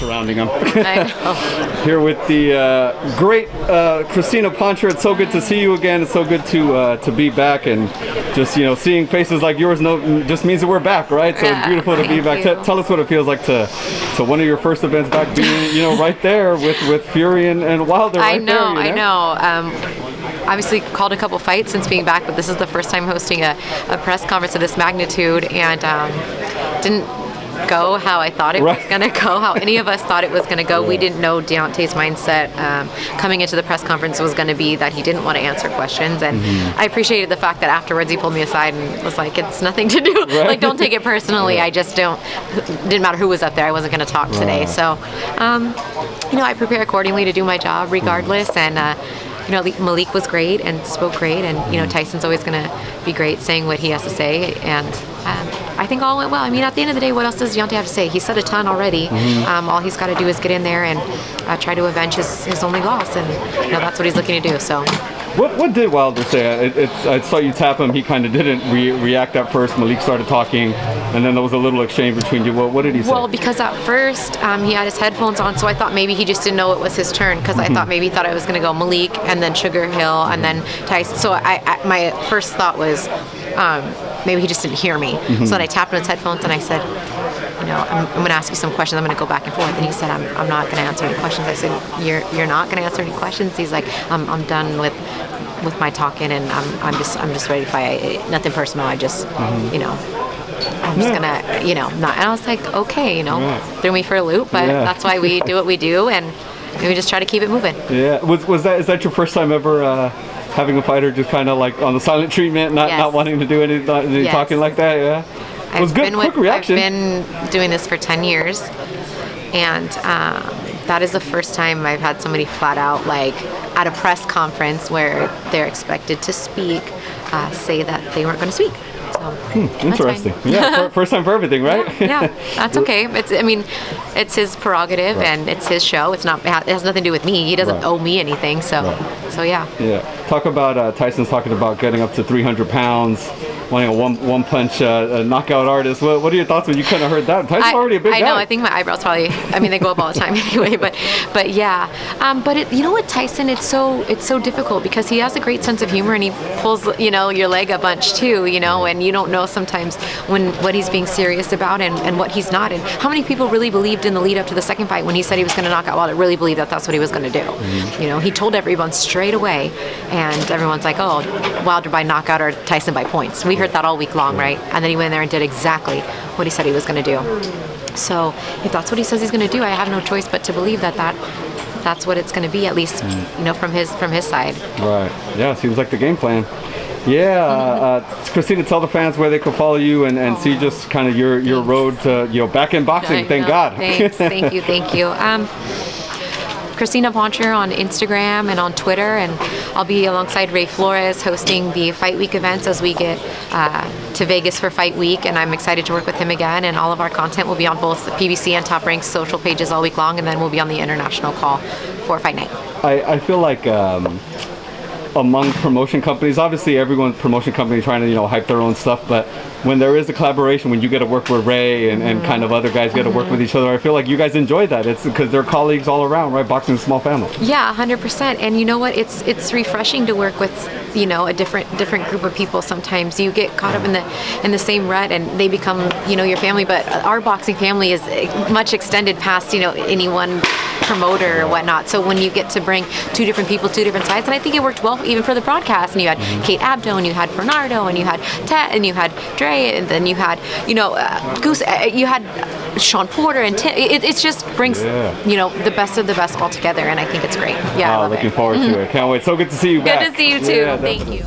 surrounding him. I know. Here with the great CRYSTINA PONCHER. It's so good to see you again. It's so good to be back, and just seeing faces like yours just means that we're back, right? So it's beautiful to be back. Tell us what it feels like to one of your first events back, being right there with Fury and Wilder. I know. Obviously called a couple fights since being back, but this is the first time hosting a press conference of this magnitude, and didn't go how I thought it was going to go, how any of us thought it was going to go. We didn't know Deontay's mindset coming into the press conference was going to be that he didn't want to answer questions, and I appreciated the fact that afterwards he pulled me aside and was like, it's nothing to do, like, don't take it personally. I just didn't matter who was up there, I wasn't going to talk today. So I prepare accordingly to do my job regardless, and Malik was great and spoke great, and Tyson's always going to be great saying what he has to say, and I think all went well. I mean, at the end of the day, what else does Deontay have to say? He said a ton already. All he's got to do is get in there and try to avenge his only loss, and that's what he's looking to do. So. What did Wilder say? I saw you tap him. He kind of didn't react at first. Malik started talking, and then there was a little exchange between you. What did he say? Well, because at first he had his headphones on, so I thought maybe he just didn't know it was his turn, because I thought maybe he thought I was going to go Malik and then Sugar Hill and then Tyson. So my first thought was maybe he just didn't hear me. So then I tapped on his headphones and I said, I'm going to ask you some questions. I'm going to go back and forth. And he said, I'm not going to answer any questions. I said, you're not going to answer any questions? He's like, I'm done with my talking, and I'm just ready to fight. Nothing personal. I just, I'm just gonna, not. And I was like, okay, threw me for a loop, but that's why we do what we do, and we just try to keep it moving. Yeah. Is that your first time ever having a fighter just kind of like on the silent treatment, not wanting to do any talking like that? Yeah. It was good. Quick reaction. I've been doing this for 10 years, and that is the first time I've had somebody flat out, like at a press conference where they're expected to speak, say that they weren't going to speak. So, interesting. Yeah, first time for everything, right? Yeah, that's okay. It's his prerogative, and it's his show. It has nothing to do with me. He doesn't owe me anything. So yeah. Yeah. Talk about Tyson's talking about getting up to 300 pounds. Wanting a one-punch knockout artist. What are your thoughts when you kind of heard that? Tyson's already a big guy. I know. I think my eyebrows probably. They go up all the time anyway. But yeah. But you know what, Tyson? It's so difficult because he has a great sense of humor, and he pulls your leg a bunch too. And you don't know sometimes what he's being serious about and what he's not. And how many people really believed in the lead up to the second fight when he said he was going to knock out Wilder? Really believed that that's what he was going to do. He told everyone straight away, and everyone's like, oh, Wilder by knockout or Tyson by points. We heard that all week long, right? And then he went in there and did exactly what he said he was going to do. So if that's what he says he's going to do, I have no choice but to believe that's what it's going to be, at least from his side. Right. Yeah. Seems like the game plan. Yeah. CRYSTINA, tell the fans where they can follow you and see just kind of your road to back in boxing. Thank God. Thanks. Thank you. CRYSTINA PONCHER on Instagram and on Twitter, and I'll be alongside Ray Flores hosting the Fight Week events as we get to Vegas for Fight Week, and I'm excited to work with him again, and all of our content will be on both the PBC and Top Rank's social pages all week long, and then we'll be on the international call for Fight Night. I feel like among promotion companies, obviously everyone's promotion company trying to hype their own stuff, but when there is a collaboration, when you get to work with Ray and kind of other guys get to work with each other, I feel like you guys enjoy that. It's because they're colleagues all around, right? Boxing's a small family. Yeah, 100%. And you know what? It's refreshing to work with a different group of people. Sometimes you get caught up in the same rut, and they become your family. But our boxing family is much extended past any one promoter or whatnot. So when you get to bring two different people, two different sides, and I think it worked well even for the broadcast. And you had Kate Abdo, and you had Bernardo, and you had Ted, and you had Dre, and then you had Goose, you had Sean Porter, and Tim. It just brings the best of the best all together, and I think it's great. Yeah, I love looking forward to it. Can't wait. So good to see you back. Good to see you too. Thank you.